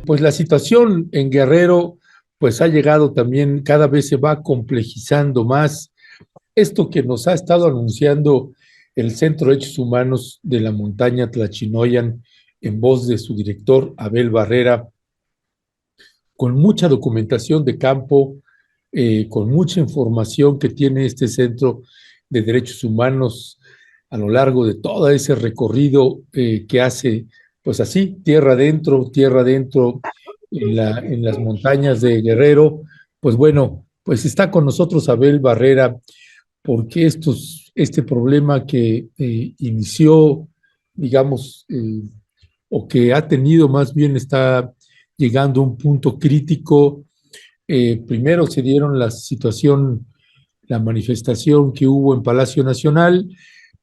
Pues la situación en Guerrero, pues ha llegado también, cada vez se va complejizando más. Esto que nos ha estado anunciando el Centro de Derechos Humanos de la Montaña Tlachinoyan en voz de su director Abel Barrera, con mucha documentación de campo, con mucha información que tiene este Centro de Derechos Humanos a lo largo de todo ese recorrido que hace, pues así, tierra adentro, en las montañas de Guerrero. Pues bueno, pues está con nosotros Abel Barrera, porque este problema que inició, digamos, o que ha tenido más bien está llegando a un punto crítico. Primero se dieron la situación, la manifestación que hubo en Palacio Nacional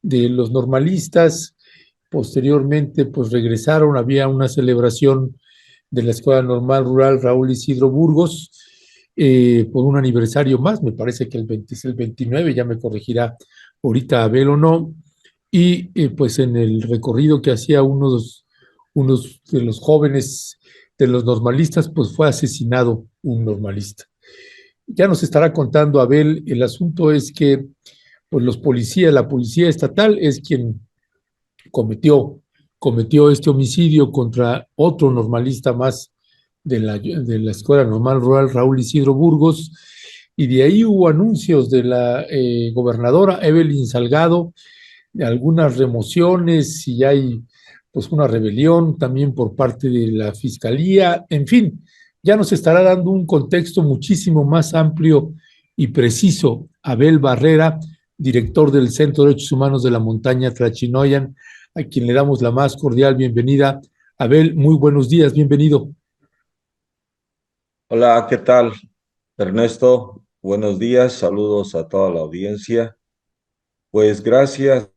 de los normalistas. Posteriormente, pues regresaron, había una celebración de la Escuela Normal Rural Raúl Isidro Burgos por un aniversario más, me parece que el 20 es el 29, ya me corregirá ahorita Abel o no, y pues en el recorrido que hacía unos de los jóvenes de los normalistas, pues fue asesinado un normalista. Ya nos estará contando Abel, el asunto es que pues los policías, la policía estatal es quien cometió, cometió este homicidio contra otro normalista más de la Escuela Normal Rural Raúl Isidro Burgos, y de ahí hubo anuncios de la gobernadora Evelyn Salgado de algunas remociones y hay pues una rebelión también por parte de la fiscalía, en fin, ya nos estará dando un contexto muchísimo más amplio y preciso Abel Barrera, director del Centro de Derechos Humanos de la Montaña Tlachinoyan, a quien le damos la más cordial bienvenida. Abel, muy buenos días, bienvenido. Hola, ¿qué tal, Ernesto? Buenos días, saludos a toda la audiencia. Pues gracias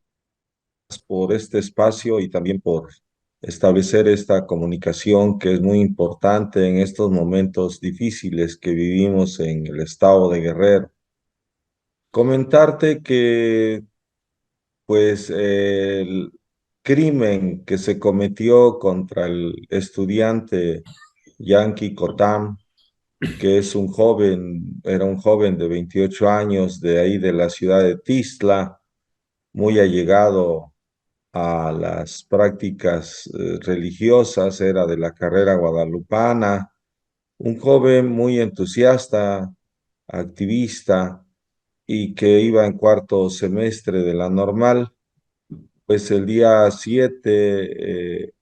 por este espacio y también por establecer esta comunicación que es muy importante en estos momentos difíciles que vivimos en el estado de Guerrero. Comentarte que pues el crimen que se cometió contra el estudiante Yankee Cotam, que es un joven, era un joven de 28 años de ahí de la ciudad de Tistla, muy allegado a las prácticas religiosas, era de la carrera guadalupana, un joven muy entusiasta, activista y que iba en cuarto semestre de la normal. Pues el día 7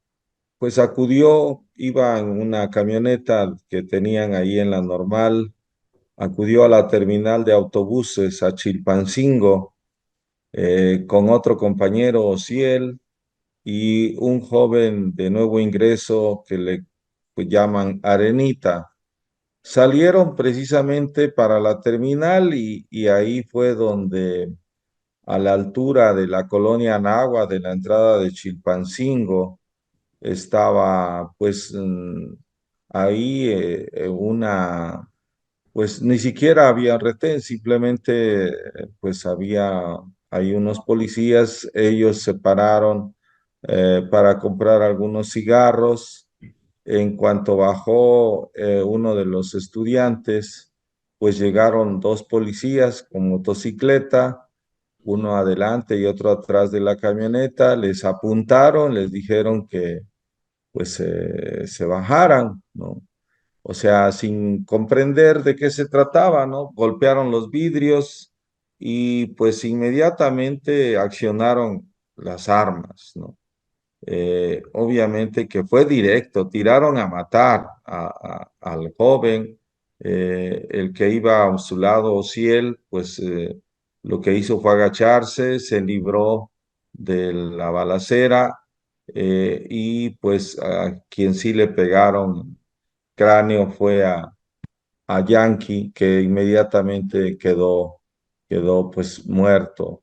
pues acudió, iba en una camioneta que tenían ahí en la normal, acudió a la terminal de autobuses a Chilpancingo con otro compañero, Ociel, y un joven de nuevo ingreso que le pues, llaman Arenita. Salieron precisamente para la terminal y ahí fue donde a la altura de la colonia Nagua, de la entrada de Chilpancingo, estaba pues ahí una pues ni siquiera había retén, simplemente pues había ahí unos policías, ellos se pararon para comprar algunos cigarros. En cuanto bajó uno de los estudiantes, pues llegaron dos policías con motocicleta, uno adelante y otro atrás de la camioneta, les apuntaron, les dijeron que pues se bajaran, ¿no? O sea, sin comprender de qué se trataba, ¿no? Golpearon los vidrios y pues inmediatamente accionaron las armas, ¿no? Obviamente que fue directo, tiraron a matar al joven, el que iba a su lado, Ociel, pues lo que hizo fue agacharse, se libró de la balacera y pues a quien sí le pegaron cráneo fue a Yankee, que inmediatamente quedó pues muerto.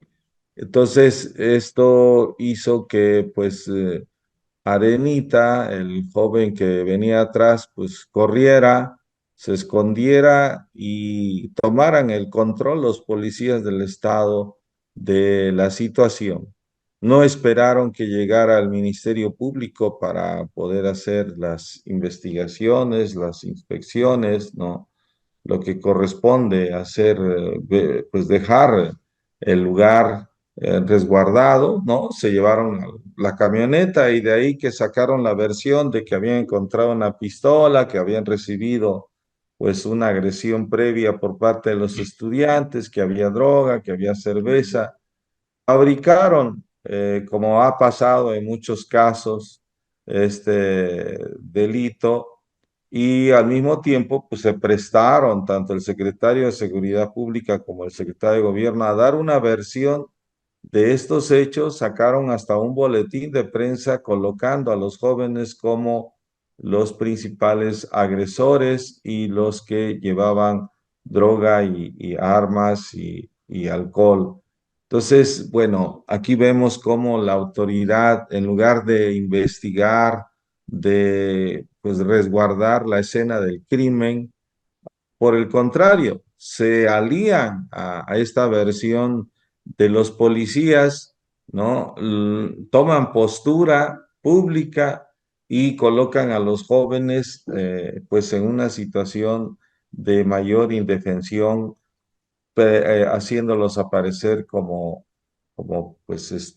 Entonces, esto hizo que pues Arenita, el joven que venía atrás, pues corriera, se escondiera y tomaran el control los policías del estado de la situación. no esperaron que llegara al Ministerio Público para poder hacer las investigaciones, las inspecciones, ¿no? Lo que corresponde hacer, pues dejar el lugar resguardado, ¿no? Se llevaron la camioneta y de ahí que sacaron la versión de que habían encontrado una pistola, que habían recibido pues una agresión previa por parte de los estudiantes, que había droga, que había cerveza. Fabricaron, como ha pasado en muchos casos, este delito y al mismo tiempo pues, se prestaron tanto el secretario de Seguridad Pública como el secretario de Gobierno a dar una versión de estos hechos. Sacaron hasta un boletín de prensa colocando a los jóvenes como los principales agresores y los que llevaban droga y armas y alcohol. Entonces, bueno, aquí vemos cómo la autoridad, en lugar de investigar, de pues resguardar la escena del crimen, por el contrario, se alían a esta versión de los policías, ¿no? Toman postura pública y colocan a los jóvenes pues en una situación de mayor indefensión, haciéndolos aparecer como pues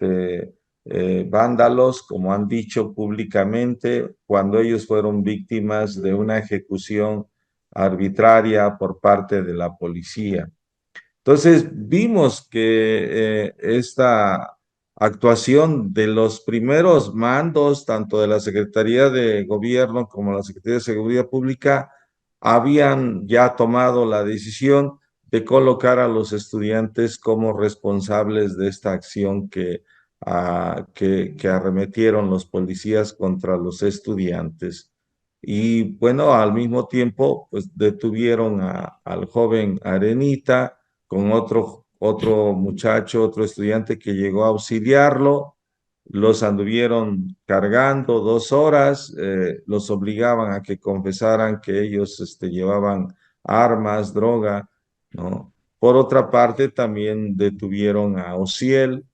vándalos, como han dicho públicamente, cuando ellos fueron víctimas de una ejecución arbitraria por parte de la policía. Entonces vimos que esta actuación de los primeros mandos, tanto de la Secretaría de Gobierno como la Secretaría de Seguridad Pública, habían ya tomado la decisión de colocar a los estudiantes como responsables de esta acción que arremetieron los policías contra los estudiantes. Y bueno, al mismo tiempo, pues detuvieron al joven Arenita con otro muchacho, otro estudiante que llegó a auxiliarlo. Los anduvieron cargando 2 horas, los obligaban a que confesaran que ellos llevaban armas, droga, ¿no? Por otra parte, también detuvieron a Ociel,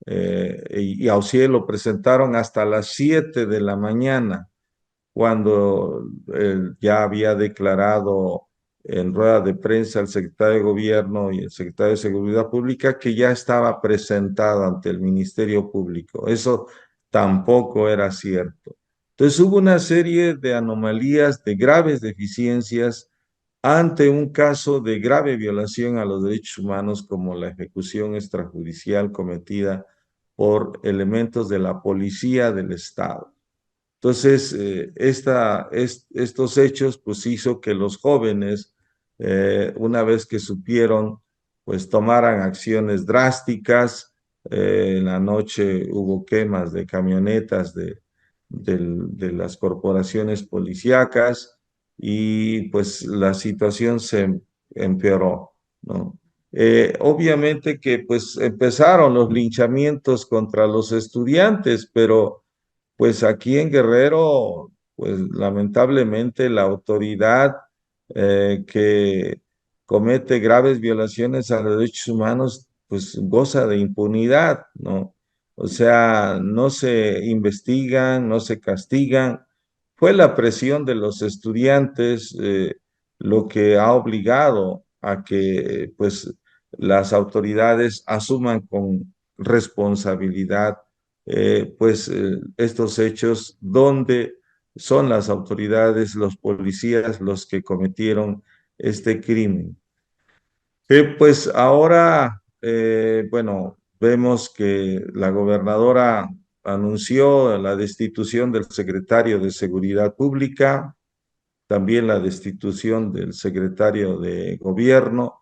y a Ociel lo presentaron hasta las 7 de la mañana cuando ya había declarado en rueda de prensa el secretario de Gobierno y el secretario de Seguridad Pública que ya estaba presentado ante el Ministerio Público. Eso tampoco era cierto. Entonces hubo una serie de anomalías, de graves deficiencias ante un caso de grave violación a los derechos humanos como la ejecución extrajudicial cometida por elementos de la policía del Estado. Entonces, estos hechos pues hizo que los jóvenes, una vez que supieron, pues tomaran acciones drásticas. En la noche hubo quemas de camionetas de las corporaciones policíacas y pues la situación se empeoró, ¿no? Obviamente que pues empezaron los linchamientos contra los estudiantes, pero pues aquí en Guerrero, pues lamentablemente la autoridad que comete graves violaciones a los derechos humanos, pues goza de impunidad, ¿no? O sea, no se investigan, no se castigan. Fue la presión de los estudiantes lo que ha obligado a que, pues, las autoridades asuman con responsabilidad estos hechos donde son las autoridades, los policías los que cometieron este crimen. Pues ahora, bueno, vemos que la gobernadora anunció la destitución del secretario de Seguridad Pública, también la destitución del secretario de Gobierno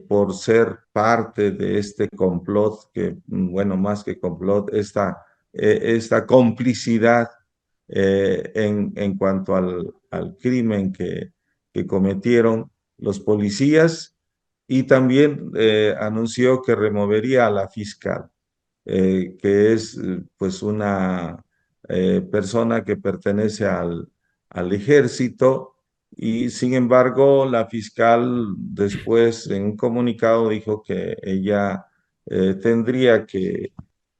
por ser parte de este complot, que, bueno, más que complot, esta complicidad en cuanto al crimen que cometieron los policías y también anunció que removería a la fiscal, que es pues una persona que pertenece al ejército y sin embargo la fiscal después en un comunicado dijo que ella tendría que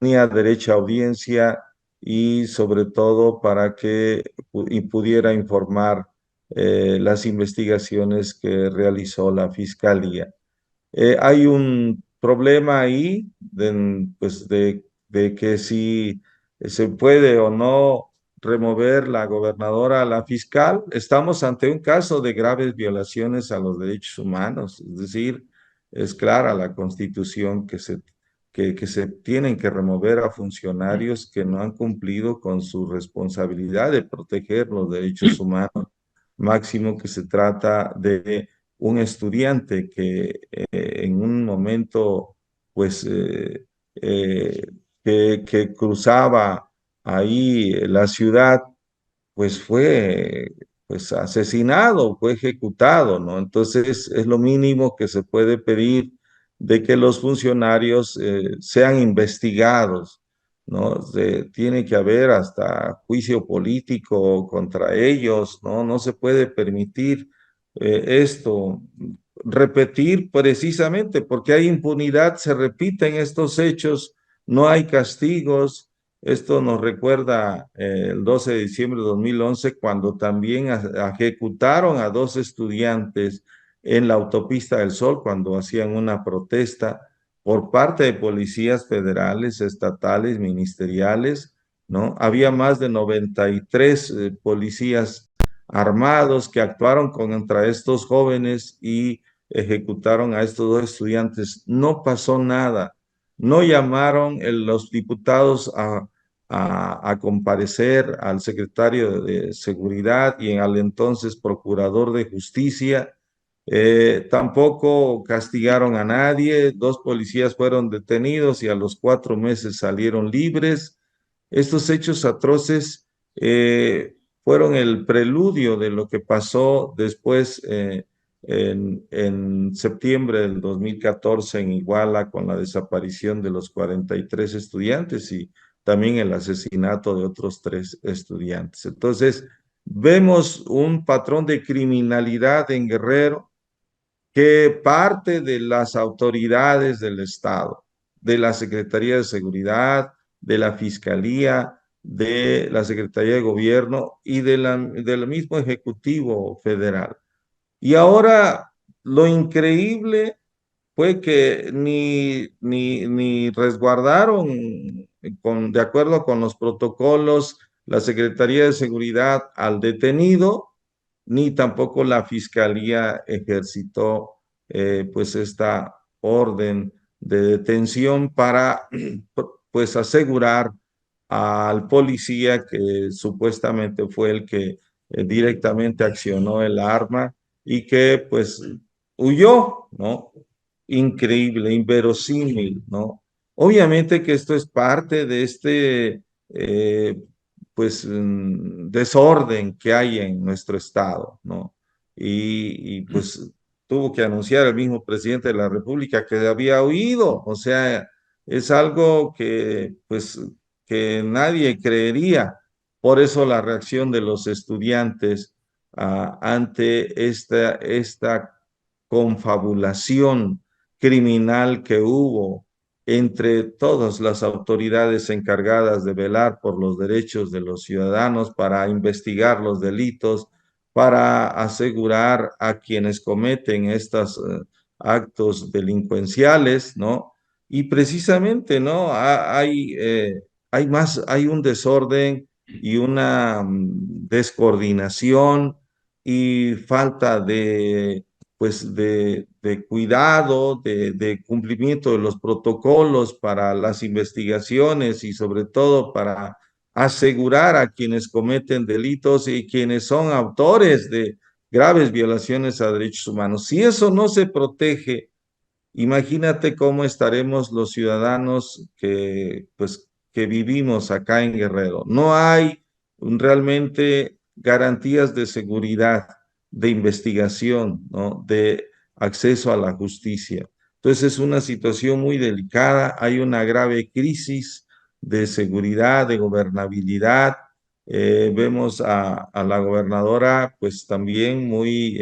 tenía derecho a audiencia y sobre todo para que pudiera informar las investigaciones que realizó la Fiscalía. Hay un problema ahí pues de que si se puede o no remover la gobernadora a la fiscal. Estamos ante un caso de graves violaciones a los derechos humanos. Es decir, es clara la Constitución que se tienen que remover a funcionarios que no han cumplido con su responsabilidad de proteger los derechos humanos. Máximo que se trata de un estudiante que en un momento, pues, eh, que cruzaba ahí la ciudad, pues fue pues asesinado, fue ejecutado, ¿no? Entonces es lo mínimo que se puede pedir de que los funcionarios sean investigados, ¿no? Tiene que haber hasta juicio político contra ellos, ¿no? No se puede permitir esto, repetir precisamente porque hay impunidad, se repiten estos hechos, no hay castigos. Esto nos recuerda el 12 de diciembre de 2011, cuando también ejecutaron a dos estudiantes en la autopista del Sol, cuando hacían una protesta por parte de policías federales, estatales, ministeriales, ¿no? Había más de 93 policías armados que actuaron contra estos jóvenes y ejecutaron a estos dos estudiantes. No pasó nada. No llamaron los diputados a comparecer al secretario de Seguridad y al entonces procurador de Justicia. Tampoco castigaron a nadie. Dos policías fueron detenidos y a los 4 meses salieron libres. Estos hechos atroces fueron el preludio de lo que pasó después en septiembre del 2014 en Iguala con la desaparición de los 43 estudiantes y también el asesinato de otros 3 estudiantes. Entonces, vemos un patrón de criminalidad en Guerrero que parte de las autoridades del Estado, de la Secretaría de Seguridad, de la Fiscalía, de la Secretaría de Gobierno y del mismo Ejecutivo Federal. Y ahora lo increíble fue que ni resguardaron de acuerdo con los protocolos la Secretaría de Seguridad al detenido, ni tampoco la Fiscalía ejercitó pues esta orden de detención para pues asegurar al policía que supuestamente fue el que directamente accionó el arma y que pues huyó, ¿no? Increíble, inverosímil, ¿no? Obviamente que esto es parte de este, pues, desorden que hay en nuestro estado, ¿no? Pues tuvo que anunciar el mismo presidente de la República que había huido, o sea, es algo que, pues, que nadie creería. Por eso la reacción de los estudiantes ante esta confabulación criminal que hubo entre todas las autoridades encargadas de velar por los derechos de los ciudadanos, para investigar los delitos, para asegurar a quienes cometen estos actos delincuenciales, ¿no? Y precisamente, ¿no? Hay un desorden y una descoordinación y falta pues de cuidado, de cumplimiento de los protocolos para las investigaciones y sobre todo para asegurar a quienes cometen delitos y quienes son autores de graves violaciones a derechos humanos. Si eso no se protege, imagínate cómo estaremos los ciudadanos pues, que vivimos acá en Guerrero. No hay realmente garantías de seguridad, de investigación, ¿no? De acceso a la justicia. Entonces es una situación muy delicada, hay una grave crisis de seguridad, de gobernabilidad. Vemos a la gobernadora pues también muy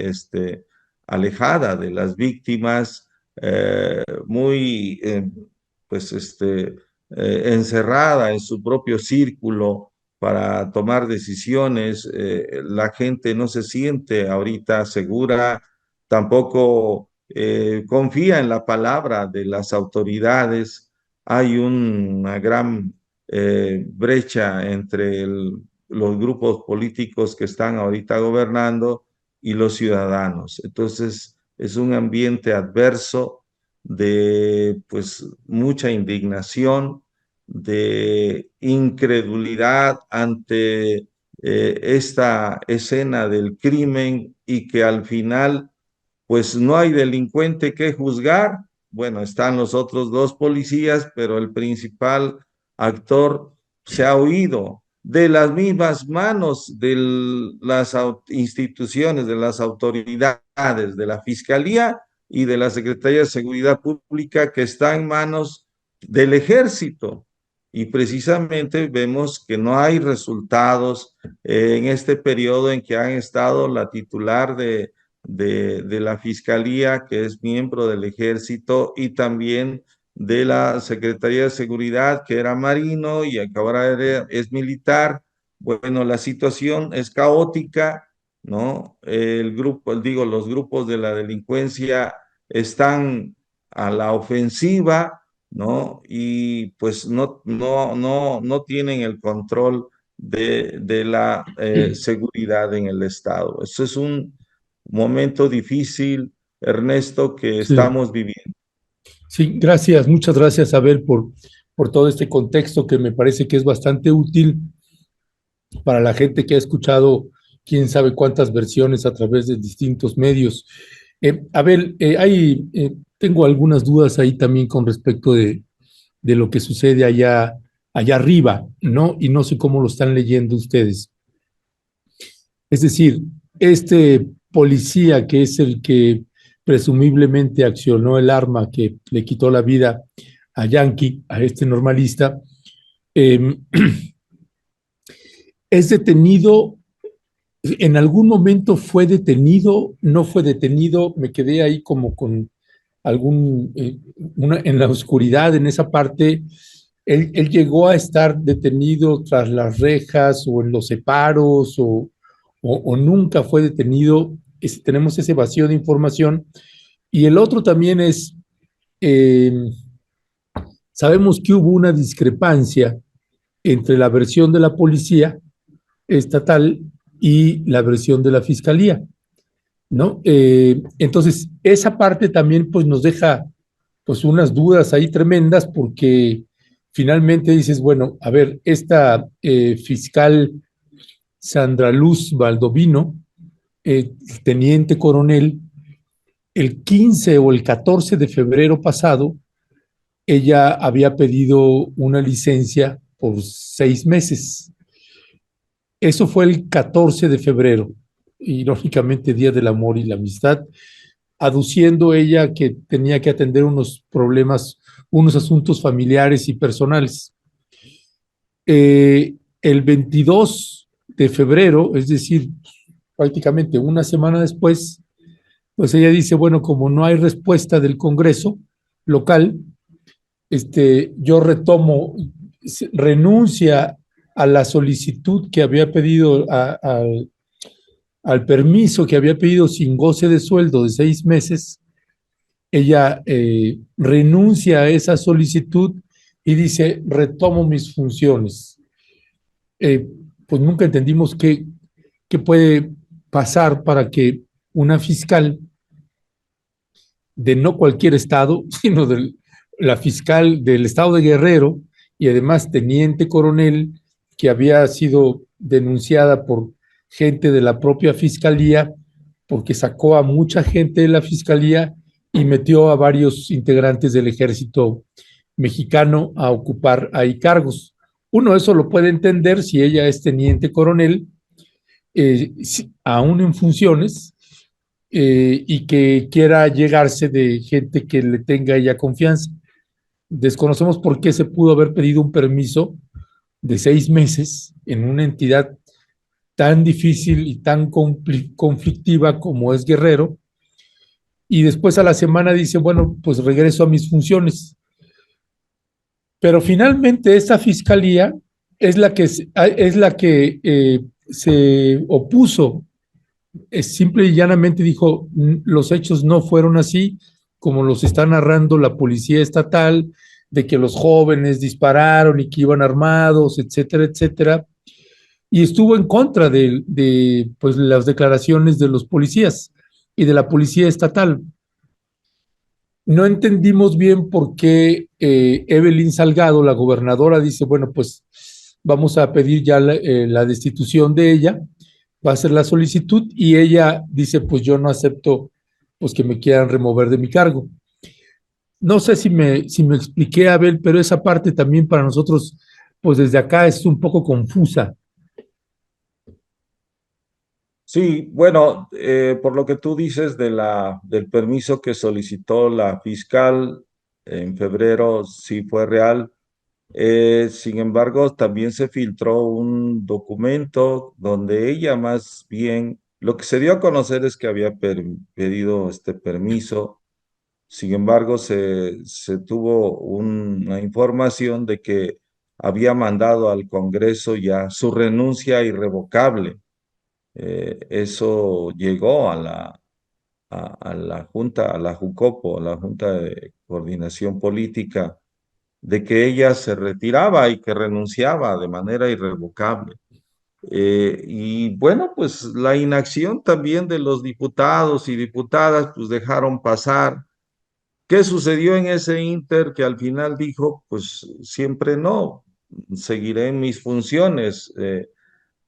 alejada de las víctimas, muy, pues, encerrada en su propio círculo para tomar decisiones. La gente no se siente ahorita segura, tampoco confía en la palabra de las autoridades. Hay una gran brecha entre los grupos políticos que están ahorita gobernando y los ciudadanos. Entonces, es un ambiente adverso de pues mucha indignación, de incredulidad ante esta escena del crimen y que al final pues no hay delincuente que juzgar. Bueno, están los otros dos policías, pero el principal actor se ha huido de las mismas manos de las instituciones, de las autoridades, de la Fiscalía y de la Secretaría de Seguridad Pública, que está en manos del ejército. Y precisamente vemos que no hay resultados en este periodo en que han estado la titular de la Fiscalía, que es miembro del Ejército, y también de la Secretaría de Seguridad, que era marino y que ahora es militar. Bueno, la situación es caótica, ¿no? El grupo, digo, los grupos de la delincuencia están a la ofensiva, ¿no? Y pues no tienen el control de la seguridad en el Estado. Eso es un momento difícil, Ernesto, que Sí, estamos viviendo. sí, gracias, muchas gracias, Abel, por todo este contexto que me parece que es bastante útil para la gente que ha escuchado quién sabe cuántas versiones a través de distintos medios. Abel, tengo algunas dudas ahí también con respecto de lo que sucede allá arriba, ¿no? Y no sé cómo lo están leyendo ustedes. Es decir, este policía que es el que presumiblemente accionó el arma que le quitó la vida a Yankee, a este normalista, eh, es detenido. ¿En algún momento fue detenido? ¿No fue detenido? Me quedé ahí como con en la oscuridad, en esa parte. Él llegó a estar detenido tras las rejas o en los separos o nunca fue detenido. Tenemos ese vacío de información. Y el otro también es, eh, sabemos que hubo una discrepancia entre la versión de la policía estatal y la versión de la fiscalía, ¿no? Entonces, esa parte también pues nos deja pues unas dudas ahí tremendas porque finalmente dices, bueno, a ver, esta fiscal Sandra Luz Baldovino, teniente coronel, el 15 o el 14 de febrero pasado, ella había pedido una licencia por 6 meses. Eso fue el 14 de febrero, irónicamente Día del Amor y la Amistad, aduciendo ella que tenía que atender unos problemas, unos asuntos familiares y personales. El 22 de febrero, es decir, prácticamente una semana después, pues ella dice, bueno, como no hay respuesta del Congreso local, yo retomo, renuncia a la solicitud que había pedido, al permiso que había pedido sin goce de sueldo de 6 meses. Ella renuncia a esa solicitud y dice, retomo mis funciones. Eh, pues nunca entendimos qué puede pasar para que una fiscal de no cualquier estado, sino de la fiscal del estado de Guerrero y además teniente coronel que había sido denunciada por gente de la propia fiscalía porque sacó a mucha gente de la fiscalía y metió a varios integrantes del ejército mexicano a ocupar ahí cargos. Uno eso lo puede entender si ella es teniente coronel, aún en funciones, y que quiera llegarse de gente que le tenga ella confianza. Desconocemos por qué se pudo haber pedido un permiso de 6 meses en una entidad tan difícil y tan conflictiva como es Guerrero, y después a la semana dice, bueno, pues regreso a mis funciones. Pero finalmente esta fiscalía es la que se opuso, simple y llanamente dijo, los hechos no fueron así como los está narrando la policía estatal, de que los jóvenes dispararon y que iban armados, etcétera, etcétera, y estuvo en contra pues, las declaraciones de los policías y de la policía estatal. No entendimos bien por qué Evelyn Salgado, la gobernadora, dice, bueno, pues vamos a pedir ya la destitución de ella, va a hacer la solicitud y ella dice, pues yo no acepto pues que me quieran remover de mi cargo. No sé si me expliqué, Abel, pero esa parte también para nosotros, pues desde acá es un poco confusa. Sí, bueno, por lo que tú dices del permiso que solicitó la fiscal en febrero, sí fue real. Sin embargo, también se filtró un documento donde ella más bien, lo que se dio a conocer es que había pedido este permiso. Sin embargo, se tuvo una información de que había mandado al Congreso ya su renuncia irrevocable. Eso llegó a la Junta, a la JUCOPO, a la Junta de Coordinación Política, de que ella se retiraba y que renunciaba de manera irrevocable. Y bueno, pues la inacción también de los diputados y diputadas, pues dejaron pasar. ¿Qué sucedió en ese inter que al final dijo, pues siempre no, seguiré en mis funciones?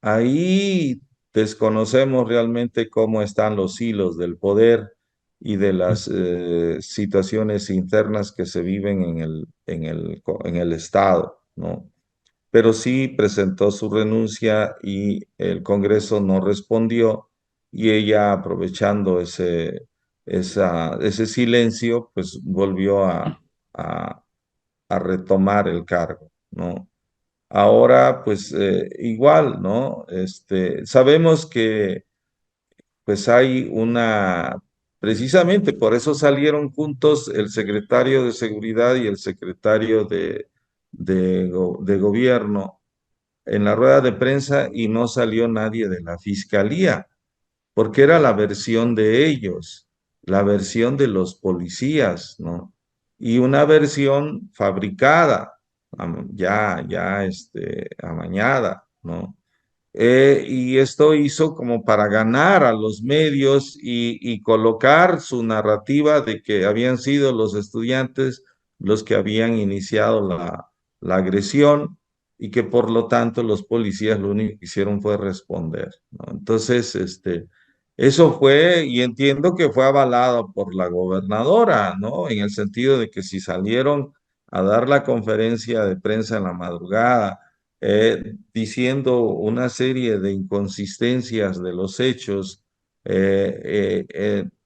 Ahí desconocemos realmente cómo están los hilos del poder y de las situaciones internas que se viven en el Estado, ¿no? Pero sí presentó su renuncia y el Congreso no respondió y ella, aprovechando ese silencio, pues volvió a, a retomar el cargo, ¿no? Ahora, pues igual, ¿no? Sabemos que pues hay precisamente por eso salieron juntos el secretario de Seguridad y el secretario de Gobierno en la rueda de prensa y no salió nadie de la Fiscalía porque era la versión de ellos, la versión de los policías, ¿no? Y una versión fabricada, amañada, ¿no? Y esto hizo como para ganar a los medios y colocar su narrativa de que habían sido los estudiantes los que habían iniciado la agresión y que por lo tanto los policías lo único que hicieron fue responder, ¿no? Entonces, eso fue, y entiendo que fue avalado por la gobernadora, ¿no? En el sentido de que si salieron a dar la conferencia de prensa en la madrugada, diciendo una serie de inconsistencias de los hechos,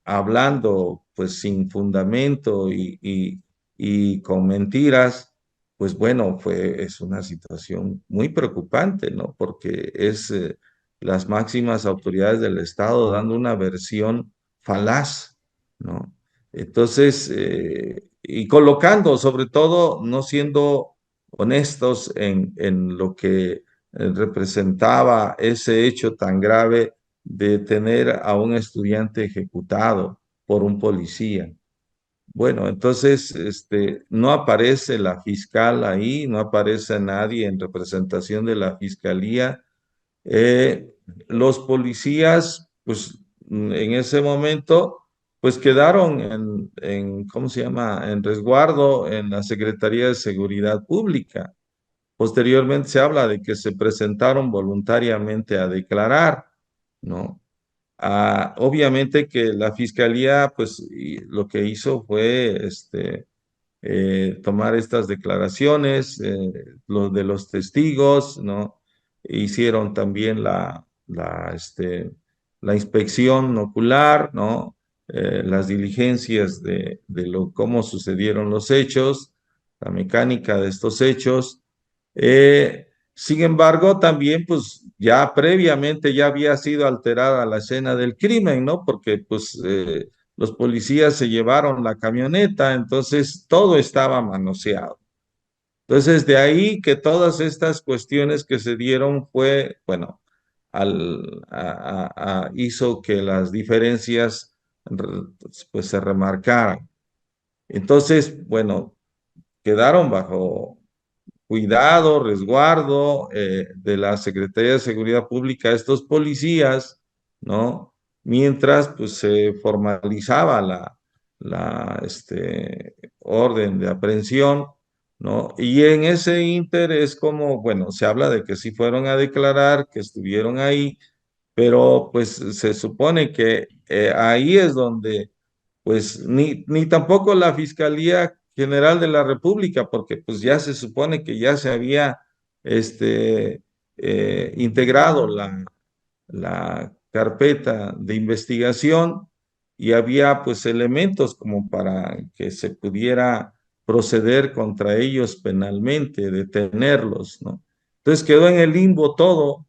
hablando pues sin fundamento y con mentiras, pues bueno, es una situación muy preocupante, ¿no? Porque es las máximas autoridades del Estado dando una versión falaz, ¿no? Entonces, y colocando, sobre todo, no siendo honestos en lo que representaba ese hecho tan grave de tener a un estudiante ejecutado por un policía. Bueno, entonces, no aparece la fiscal ahí, no aparece nadie en representación de la fiscalía. Eh, los policías, pues, en ese momento, pues quedaron ¿cómo se llama?, en resguardo en la Secretaría de Seguridad Pública. Posteriormente se habla de que se presentaron voluntariamente a declarar, ¿no? Obviamente que la fiscalía, pues, lo que hizo fue, tomar estas declaraciones, los de los testigos, ¿no? Hicieron también la inspección ocular, ¿no? Las diligencias cómo sucedieron los hechos, la mecánica de estos hechos. Sin embargo, también, pues, ya previamente ya había sido alterada la escena del crimen, ¿no? Porque, pues, los policías se llevaron la camioneta, entonces todo estaba manoseado. Entonces, de ahí que todas estas cuestiones que se dieron fue, bueno, hizo que las diferencias pues se remarcaran. Entonces, bueno, quedaron bajo cuidado, resguardo de la Secretaría de Seguridad Pública estos policías, ¿no? Mientras pues se formalizaba la orden de aprehensión, ¿no? Y en ese ínter es como, bueno, se habla de que sí fueron a declarar, que estuvieron ahí, pero pues se supone que ahí es donde pues ni tampoco la Fiscalía General de la República, porque pues ya se supone que ya se había este, integrado la carpeta de investigación y había pues elementos como para que se pudiera proceder contra ellos penalmente, detenerlos, ¿no? Entonces quedó en el limbo todo,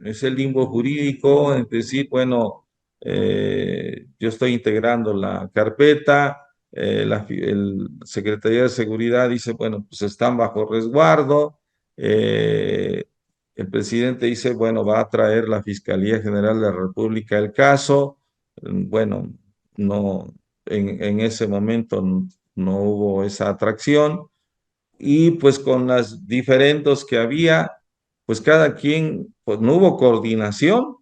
es el limbo jurídico, es decir, bueno, yo estoy integrando la carpeta, el Secretaría de Seguridad dice, bueno, pues están bajo resguardo, eh, el presidente dice, bueno, va a traer la Fiscalía General de la República el caso. Bueno, no, en ese momento no hubo esa atracción y pues con las diferendos que había, pues cada quien, pues no hubo coordinación,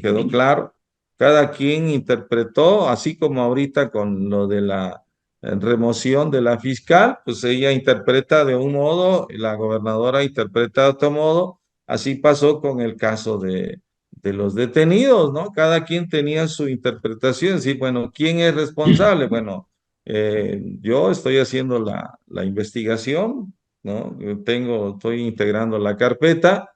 quedó claro, cada quien interpretó, así como ahorita con lo de la remoción de la fiscal, pues ella interpreta de un modo, y la gobernadora interpreta de otro modo, así pasó con el caso de los detenidos, ¿no? Cada quien tenía su interpretación, sí, bueno, ¿quién es responsable? Bueno, yo estoy haciendo la investigación, ¿no? Estoy integrando la carpeta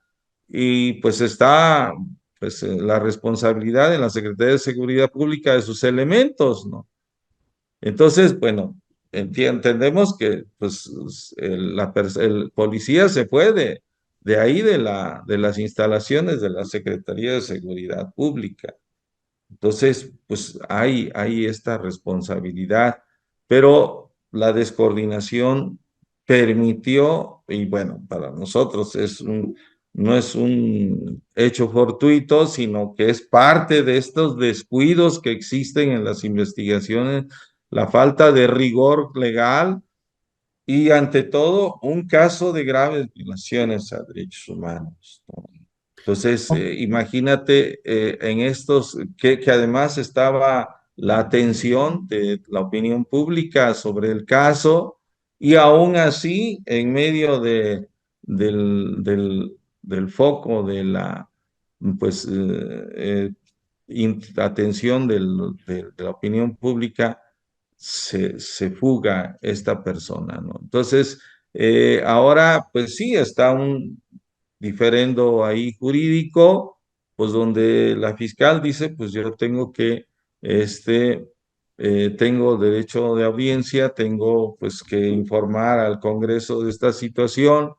y pues está pues, la responsabilidad en la Secretaría de Seguridad Pública de sus elementos, ¿no? Entonces, bueno, entendemos que pues, el policía se fue de ahí de las instalaciones de la Secretaría de Seguridad Pública. Entonces, pues hay esta responsabilidad, pero la descoordinación permitió, y bueno, para nosotros no es un hecho fortuito, sino que es parte de estos descuidos que existen en las investigaciones, la falta de rigor legal y ante todo un caso de graves violaciones a derechos humanos, ¿no? Entonces, imagínate en estos, que además estaba la atención de la opinión pública sobre el caso y aún así, en medio del foco de la, pues, atención de la opinión pública, se fuga esta persona, ¿no? Entonces, ahora, pues sí, está un diferendo ahí jurídico, pues donde la fiscal dice, pues yo tengo que, tengo derecho de audiencia, tengo pues que informar al Congreso de esta situación.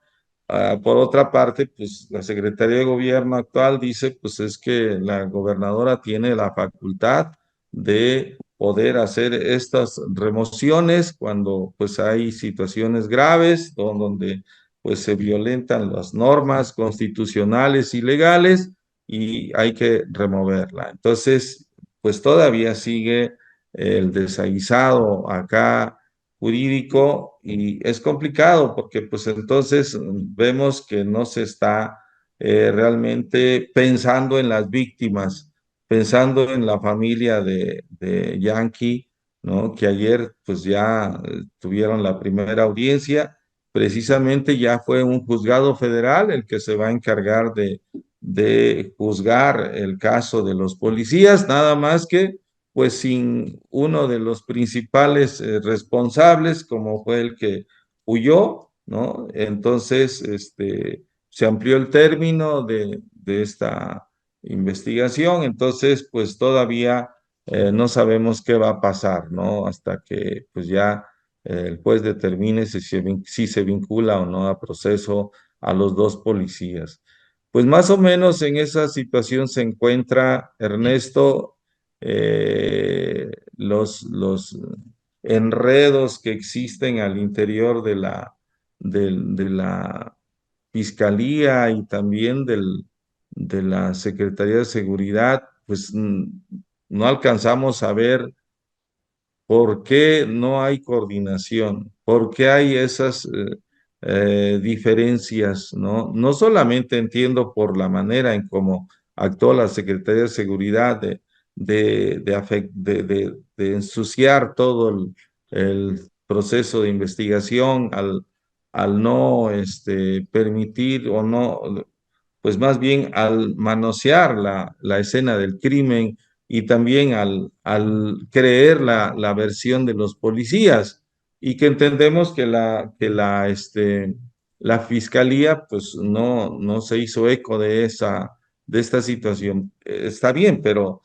Por otra parte, pues la Secretaría de Gobierno actual dice, pues es que la gobernadora tiene la facultad de poder hacer estas remociones cuando pues hay situaciones graves donde pues se violentan las normas constitucionales y legales y hay que removerla. Entonces, pues todavía sigue el desaguisado acá jurídico y es complicado porque pues entonces vemos que no se está realmente pensando en las víctimas, pensando en la familia de Yankee, ¿no? Que ayer pues ya tuvieron la primera audiencia. Precisamente ya fue un juzgado federal el que se va a encargar de juzgar el caso de los policías, nada más que pues sin uno de los principales responsables, como fue el que huyó, ¿no? Entonces, se amplió el término de esta investigación, entonces, pues todavía no sabemos qué va a pasar, ¿no? Hasta que, pues ya el juez determine si se vincula o no a proceso a los dos policías. Pues más o menos en esa situación se encuentra Ernesto, los enredos que existen al interior de la Fiscalía y también de la Secretaría de Seguridad, pues no alcanzamos a ver ¿por qué no hay coordinación? ¿Por qué hay esas diferencias? ¿No? No solamente entiendo por la manera en cómo actuó la Secretaría de Seguridad de ensuciar todo el proceso de investigación al no permitir o no, pues más bien al manosear la escena del crimen y también al creer la versión de los policías y que entendemos que la fiscalía pues no se hizo eco de esta situación. Está bien, pero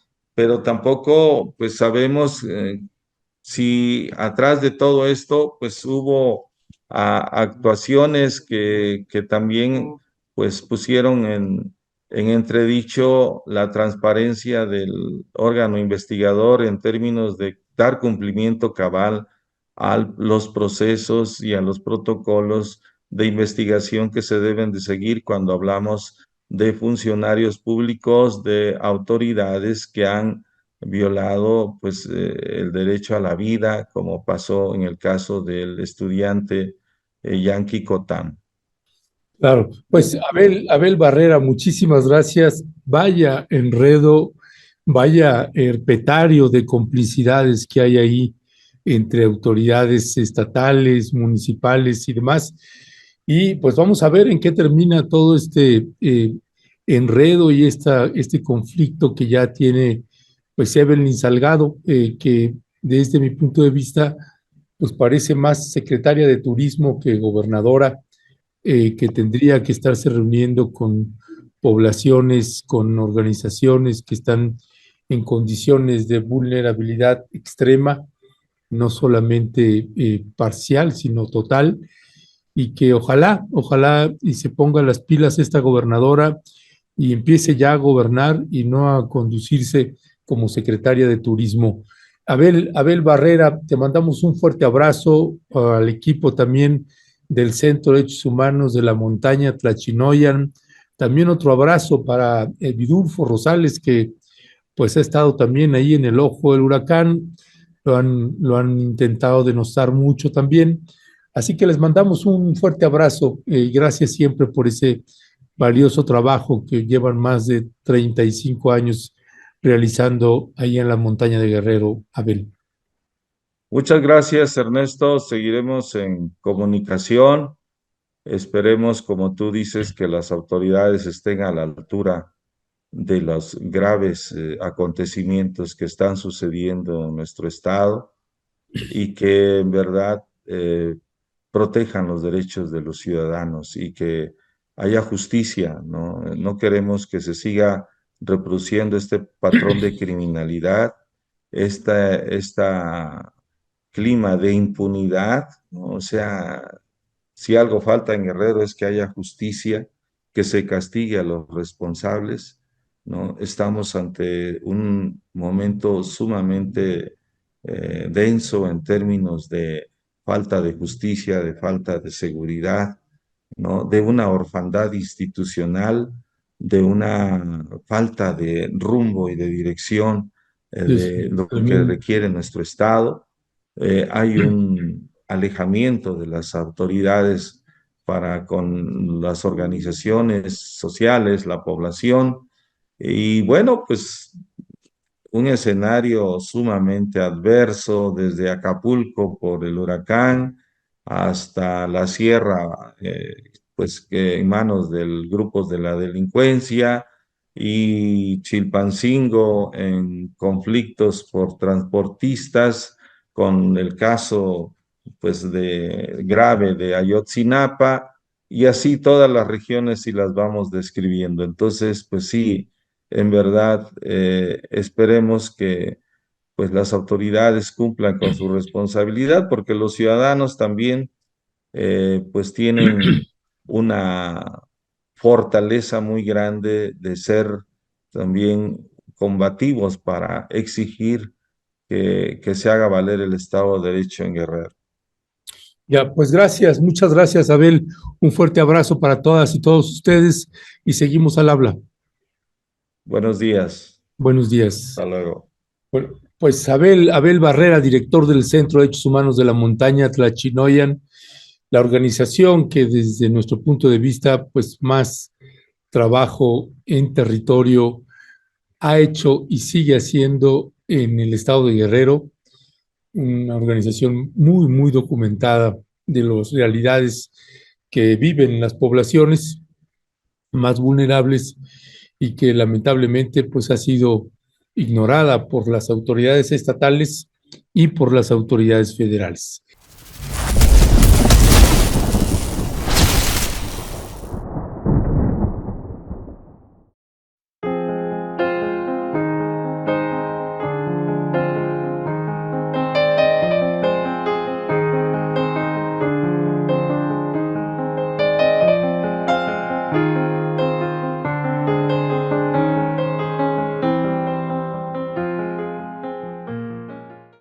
tampoco pues sabemos si atrás de todo esto, pues hubo actuaciones que también pues pusieron en entredicho la transparencia del órgano investigador en términos de dar cumplimiento cabal a los procesos y a los protocolos de investigación que se deben de seguir cuando hablamos de funcionarios públicos, de autoridades que han violado pues el derecho a la vida, como pasó en el caso del estudiante Yankee Cotán. Claro, pues Abel Barrera, muchísimas gracias. Vaya enredo, vaya herpetario de complicidades que hay ahí entre autoridades estatales, municipales y demás. Y pues vamos a ver en qué termina todo este enredo y este conflicto que ya tiene pues Evelyn Salgado, que desde mi punto de vista pues parece más secretaria de turismo que gobernadora, que tendría que estarse reuniendo con poblaciones, con organizaciones que están en condiciones de vulnerabilidad extrema, no solamente parcial, sino total, y que ojalá y se ponga las pilas esta gobernadora y empiece ya a gobernar y no a conducirse como secretaria de turismo. Abel Barrera, te mandamos un fuerte abrazo al equipo también del Centro de Derechos Humanos de la Montaña Tlachinoyan. También otro abrazo para Vidulfo Rosales, que pues ha estado también ahí en el ojo del huracán. Lo han intentado denostar mucho también. Así que les mandamos un fuerte abrazo y gracias siempre por ese valioso trabajo que llevan más de 35 años realizando ahí en la montaña de Guerrero, Abel. Muchas gracias, Ernesto. Seguiremos en comunicación. Esperemos, como tú dices, que las autoridades estén a la altura de los graves acontecimientos que están sucediendo en nuestro estado y que en verdad protejan los derechos de los ciudadanos y que haya justicia, ¿no? No queremos que se siga reproduciendo este patrón de criminalidad, esta clima de impunidad, ¿no? O sea, si algo falta en Guerrero es que haya justicia, que se castigue a los responsables, ¿no? Estamos ante un momento sumamente denso en términos de falta de justicia, de falta de seguridad, ¿no? De una orfandad institucional, de una falta de rumbo y de dirección Es de lo que tremendo. requiere nuestro Estado. Hay un alejamiento de las autoridades para con las organizaciones sociales, la población, y bueno, pues un escenario sumamente adverso desde Acapulco por el huracán hasta la sierra, pues que en manos del grupos de la delincuencia y Chilpancingo en conflictos por transportistas con el caso pues de grave de Ayotzinapa y así todas las regiones y las vamos describiendo. Entonces, pues sí, en verdad, esperemos que pues las autoridades cumplan con su responsabilidad, porque los ciudadanos también pues tienen una fortaleza muy grande de ser también combativos para exigir que se haga valer el Estado de Derecho en Guerrero. Ya, pues gracias, muchas gracias, Abel. Un fuerte abrazo para todas y todos ustedes y seguimos al habla. Buenos días. Buenos días. Hasta luego. Bueno, pues Abel Barrera, director del Centro de Derechos Humanos de la Montaña Tlachinoyan, la organización que desde nuestro punto de vista, pues más trabajo en territorio ha hecho y sigue haciendo en el estado de Guerrero, una organización muy, muy documentada de las realidades que viven las poblaciones más vulnerables y que lamentablemente pues ha sido ignorada por las autoridades estatales y por las autoridades federales.